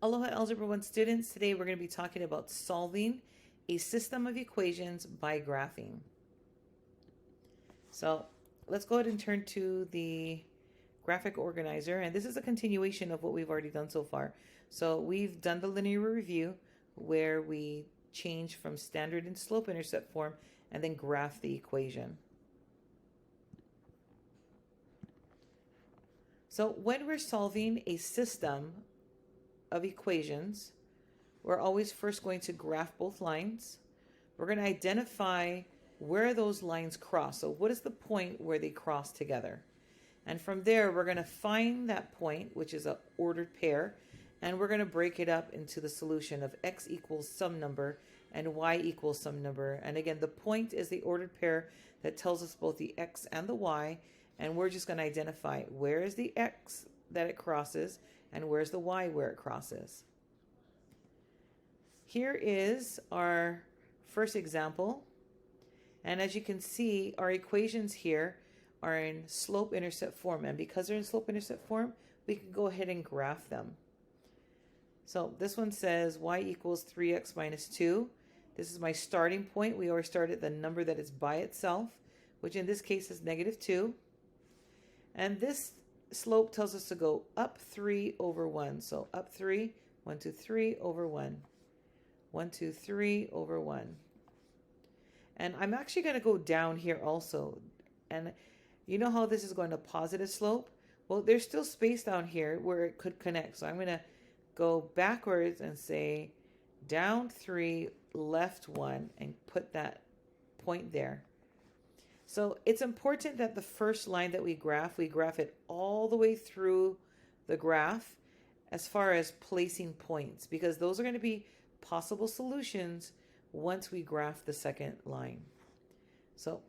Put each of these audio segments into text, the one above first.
Aloha Algebra 1 students, today we're going to be talking about solving a system of equations by graphing. So let's go ahead and turn to the graphic organizer, and this is a continuation of what we've already done so far. So we've done the linear review where we change from standard and slope-intercept form and then graph the equation. So when we're solving a system of equations, we're always first going to graph both lines. We're going to identify where those lines cross. So what is the point where they cross together? And from there, we're going to find that point, which is an ordered pair, and we're going to break it up into the solution of x equals some number and y equals some number. And again, the point is the ordered pair that tells us both the x and the y, and we're just going to identify where is the x that it crosses and where's the y where it crosses. Here is our first example. And as you can see, our equations here are in slope-intercept form. And because they're in slope-intercept form, we can go ahead and graph them. So this one says y equals 3x minus 2. This is my starting point. We always start at the number that is by itself, which in this case is negative 2. And this slope tells us to go up 3 over 1. So up 3, 1, 2, 3 over 1. 1, 2, 3 over 1. And I'm actually going to go down here also. And you know how this is going to positive slope? Well, there's still space down here where it could connect. So I'm going to go backwards and say down 3, left 1, and put that point there. So it's important that the first line that we graph it all the way through the graph as far as placing points, because those are going to be possible solutions once we graph the second line. So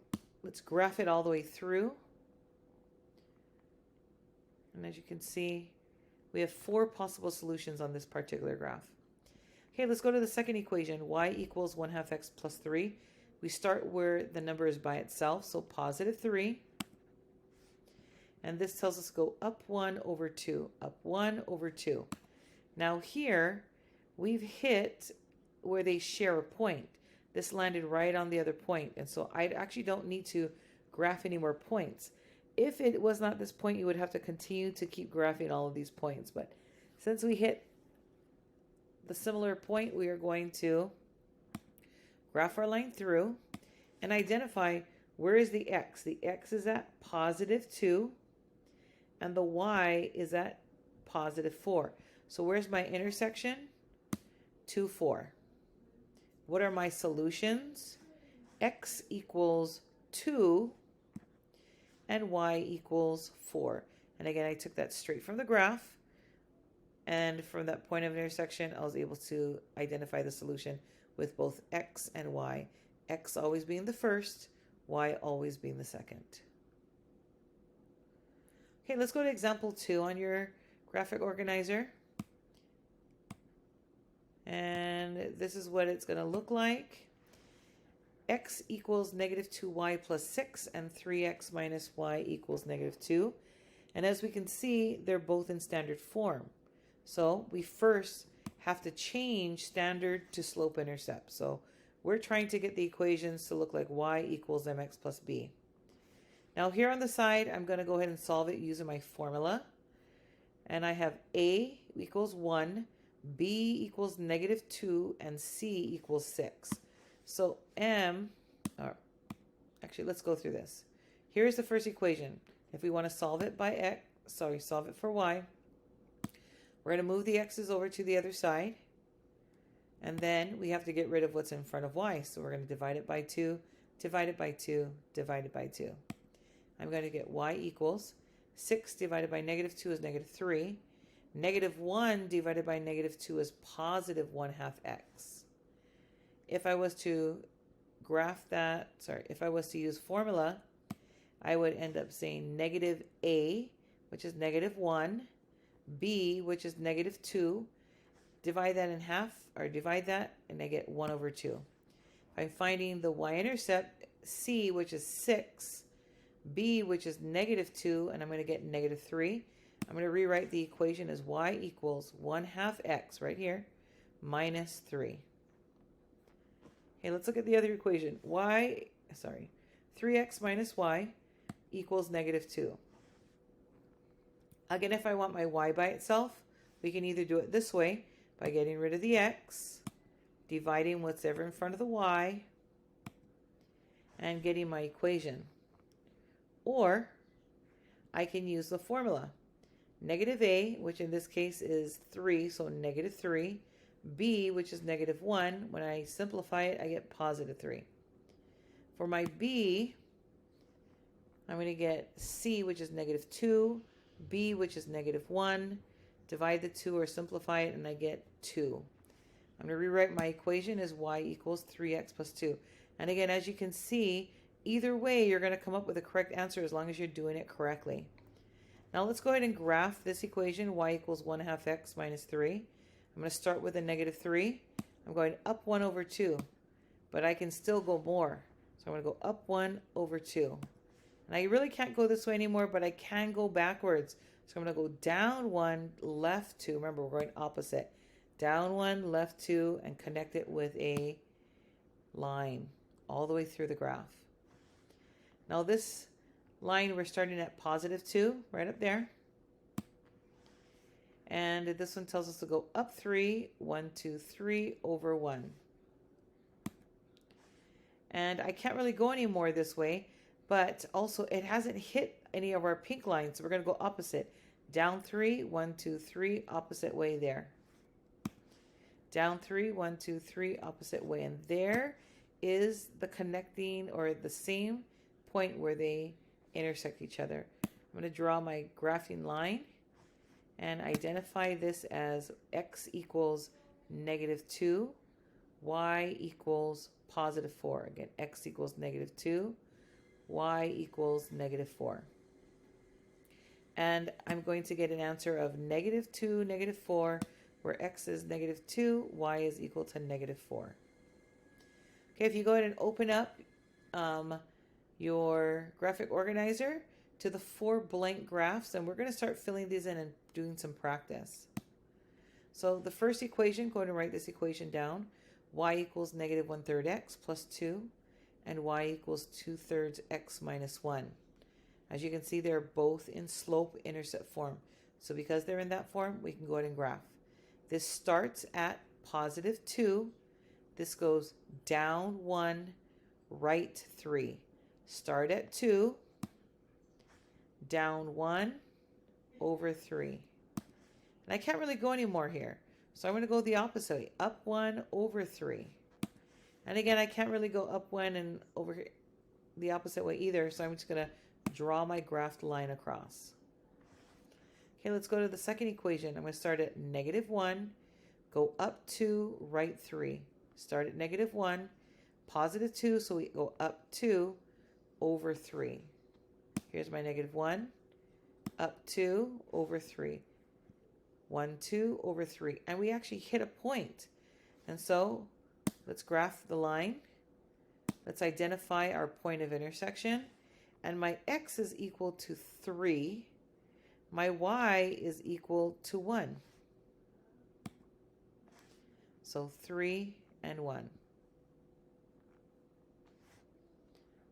let's graph it all the way through. And as you can see, we have 4 possible solutions on this particular graph. Okay, let's go to the second equation. Y equals 1/2 x plus 3. We start where the number is by itself, so positive 3. And this tells us to go up 1 over 2, up 1 over 2. Now here, we've hit where they share a point. This landed right on the other point, and so I actually don't need to graph any more points. If it was not this point, you would have to continue to keep graphing all of these points. But since we hit the similar point, we are going to graph our line through and identify where is the x. The x is at positive 2 and the y is at positive 4. So where's my intersection? 2, 4. What are my solutions? X equals 2 and y equals 4. And again, I took that straight from the graph. And from that point of intersection, I was able to identify the solution with both x and y. X always being the first, y always being the second. Okay, let's go to example 2 on your graphic organizer. And this is what it's going to look like. X equals negative 2y plus 6 and 3x minus y equals negative 2. And as we can see, they're both in standard form. So we first have to change standard to slope-intercept. So we're trying to get the equations to look like y equals mx plus b. Now here on the side, I'm going to go ahead and solve it using my formula. And I have a equals 1, b equals negative 2, and c equals 6. So actually, let's go through this. Here's the first equation. If we want to solve it by solve it for y, we're going to move the x's over to the other side. And then we have to get rid of what's in front of y. So we're going to divide it by 2, divide it by 2, divide it by 2. I'm going to get y equals 6 divided by negative 2 is negative 3. Negative 1 divided by negative 2 is positive 1/2 x. If I was to graph that, if I was to use formula, I would end up saying negative a, which is negative 1, b, which is negative 2, divide that in half, or divide that, and I get 1 over 2. I'm finding the y-intercept, c, which is 6, b, which is negative 2, and I'm going to get negative 3. I'm going to rewrite the equation as y equals 1/2 x right here minus 3. Okay, let's look at the other equation. 3x minus y equals -2. Again, if I want my y by itself, we can either do it this way by getting rid of the x, dividing what's ever in front of the y, and getting my equation. Or I can use the formula. -a, which in this case is 3, so -3. b, which is -1. When I simplify it, I get +3. For my b, I'm going to get c, which is -2, b, which is -1. Divide the 2 or simplify it, and I get 2. I'm going to rewrite my equation as y equals 3x plus 2. And again, as you can see, either way, you're going to come up with the correct answer as long as you're doing it correctly. Now let's go ahead and graph this equation, y equals 1/2 x minus 3. I'm going to start with a -3. I'm going up 1 over 2, but I can still go more. So I'm going to go up 1 over 2. And I really can't go this way anymore, but I can go backwards. So I'm going to go down 1, left 2. Remember, we're going opposite. Down 1, left 2, and connect it with a line all the way through the graph. Now this line, we're starting at +2, right up there. And this one tells us to go up 3, 1, 2, 3 over 1. And I can't really go any more this way, but also it hasn't hit any of our pink lines, so we're going to go opposite. Down 3, 1, 2, 3, opposite way there. Down 3, 1, 2, 3, opposite way. And there is the connecting, or the same point where they intersect each other. I'm going to draw my graphing line and identify this as x equals -2, y equals +4. Again, x equals -2, y equals -4. And I'm going to get an answer of -2, -4, where x is -2, y is equal to -4. Okay, if you go ahead and open up your graphic organizer to the 4 blank graphs, and we're going to start filling these in and doing some practice. So the first equation, go ahead and write this equation down. Y equals -1/3 x plus 2, and y equals 2/3 x minus 1. As you can see, they're both in slope-intercept form. So because they're in that form, we can go ahead and graph. This starts at +2. This goes down 1, right 3. Start at 2, down 1, over 3. And I can't really go any more here. So I'm going to go the opposite way. Up 1, over 3. And again, I can't really go up 1 and over the opposite way either. So I'm just going to draw my graphed line across. Okay, let's go to the second equation. I'm going to start at -1, go up 2, right 3. Start at -1, +2, so we go up 2, over 3. Here's my -1, up 2, over 3. 1, 2, over 3. And we actually hit a point. And so let's graph the line. Let's identify our point of intersection. And my x is equal to 3. My y is equal to 1. So 3 and 1.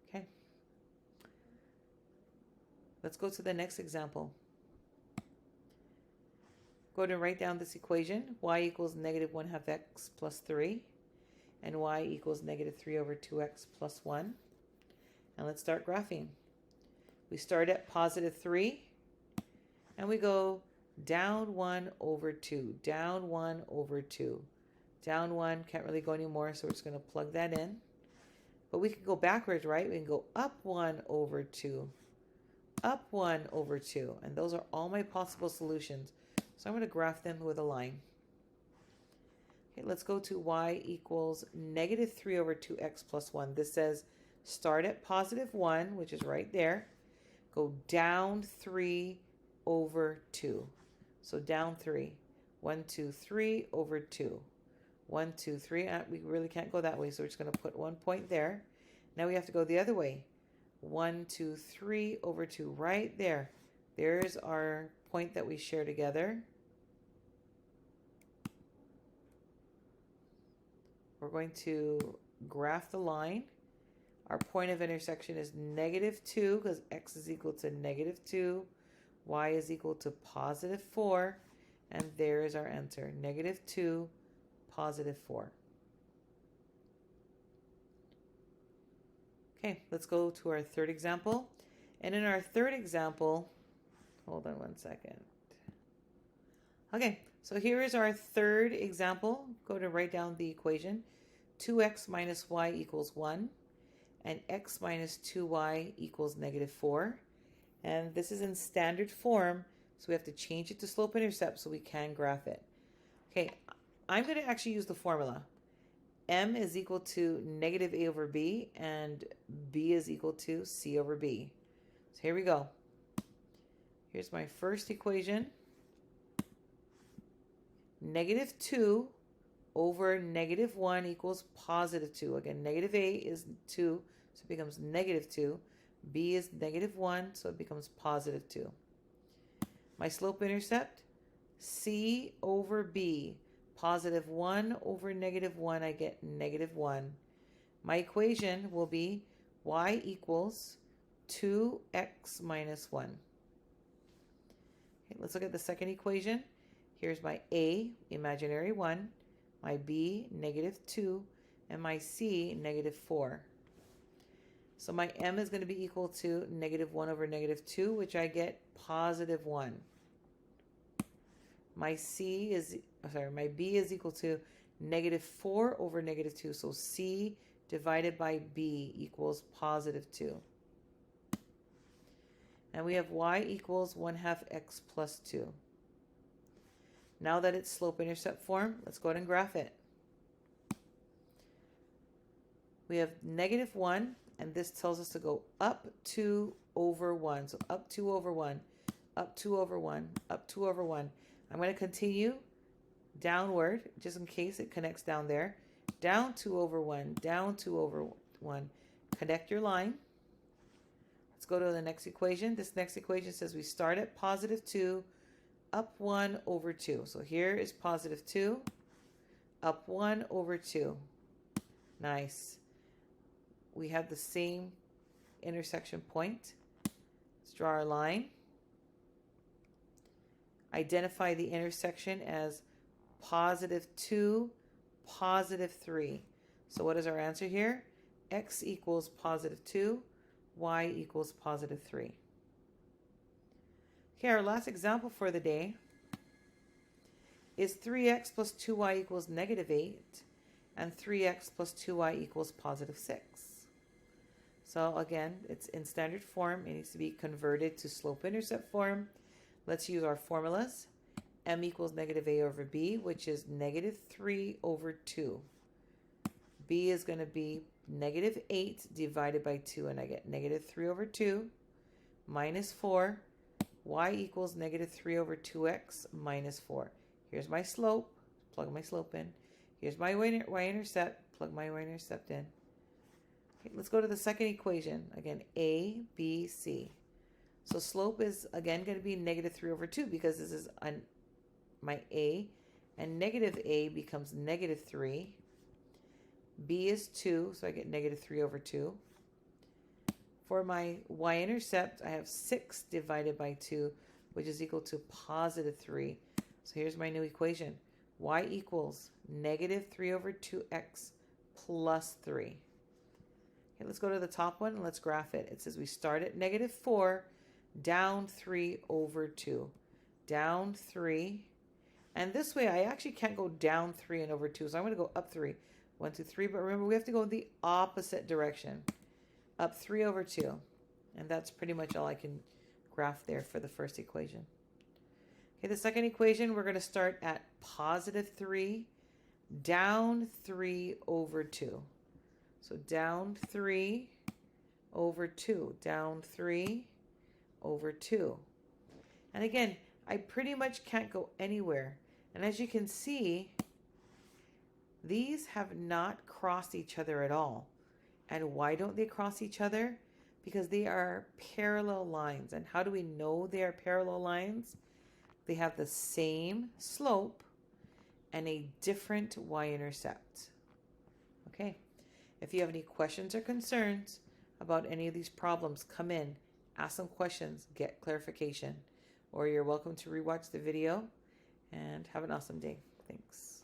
Okay. Let's go to the next example. Go ahead and write down this equation. Y equals -1/2 x plus 3. And y equals -3 over 2x plus 1. And let's start graphing. We start at +3. And we go down 1 over 2. Down 1 over 2. Down 1. Can't really go anymore, so we're just going to plug that in. But we can go backwards, right? We can go up 1 over 2. Up 1 over 2. And those are all my possible solutions. So I'm going to graph them with a line. Okay, let's go to y equals -3 over 2x plus 1. This says start at +1, which is right there. Go down 3 over 2. So down 3. 1, 2, 3 over 2. 1, 2, 3. We really can't go that way, so we're just going to put 1 point there. Now we have to go the other way. 1, 2, 3 over 2. Right there. There's our point that we share together. We're going to graph the line. Our point of intersection is -2 because x is equal to -2, y is equal to +4, and there is our answer, -2, +4. Okay, let's go to our third example. And in our third example, hold on one second. Okay, so here is our third example. Go to write down the equation. 2x minus y equals 1, and x minus 2y equals -4. And this is in standard form, so we have to change it to slope-intercept so we can graph it. Okay, I'm going to actually use the formula. M is equal to -a over b, and b is equal to c over b. So here we go. Here's my first equation. -2 over -1 equals +2. Again, -a is 2, so it becomes -2. B is -1, so it becomes +2. My slope-intercept, c over b. +1 over -1, I get -1. My equation will be y equals 2x minus 1. Okay, let's look at the second equation. Here's my a, imaginary 1, my b, -2, and my c, -4. So my m is going to be equal to -1 over -2, which I get +1. My my b is equal to -4 over -2, so c divided by b equals +2. And we have y equals 1/2 x plus 2. Now that it's slope-intercept form, let's go ahead and graph it. We have -1, and this tells us to go up 2 over 1. So up 2 over 1, up 2 over 1, up 2 over 1. I'm going to continue downward, just in case it connects down there. Down 2 over 1, down 2 over 1. Connect your line. Let's go to the next equation. This next equation says we start at +2, up 1 over 2. So here is +2, up 1 over 2. Nice. We have the same intersection point. Let's draw our line. Identify the intersection as +2, +3. So what is our answer here? X equals +2, y equals +3. Okay, our last example for the day is 3x plus 2y equals -8, and 3x plus 2y equals +6. So again, it's in standard form. It needs to be converted to slope-intercept form. Let's use our formulas. M equals -a over b, which is -3 over 2. B is going to be -8 divided by 2, and I get -3 over 2 minus 4. Y equals -3 over 2x minus 4. Here's my slope. Plug my slope in. Here's my y-intercept. Plug my y-intercept in. Okay, let's go to the second equation. Again, A, B, C. So slope is, again, going to be -3 over 2 because this is my A, and -a becomes -3. B is 2, so I get -3 over 2. For my y-intercept, I have 6 divided by 2, which is equal to +3. So here's my new equation. Y equals -3 over 2x plus 3. Okay, let's go to the top one and let's graph it. It says we start at -4, down 3 over 2. Down 3. And this way, I actually can't go down 3 and over 2, so I'm going to go up 3. 1, 2, 3. But remember, we have to go in the opposite direction. Up 3 over 2. And that's pretty much all I can graph there for the first equation. Okay, the second equation, we're going to start at +3, down 3 over 2. So down 3 over 2. Down 3 over 2. And again, I pretty much can't go anywhere. And as you can see, these have not crossed each other at all. And why don't they cross each other? Because they are parallel lines. And how do we know they are parallel lines? they have the same slope and a different y-intercept. Okay, if you have any questions or concerns about any of these problems, come in, ask some questions, get clarification, or you're welcome to rewatch the video, and have an awesome day. Thanks.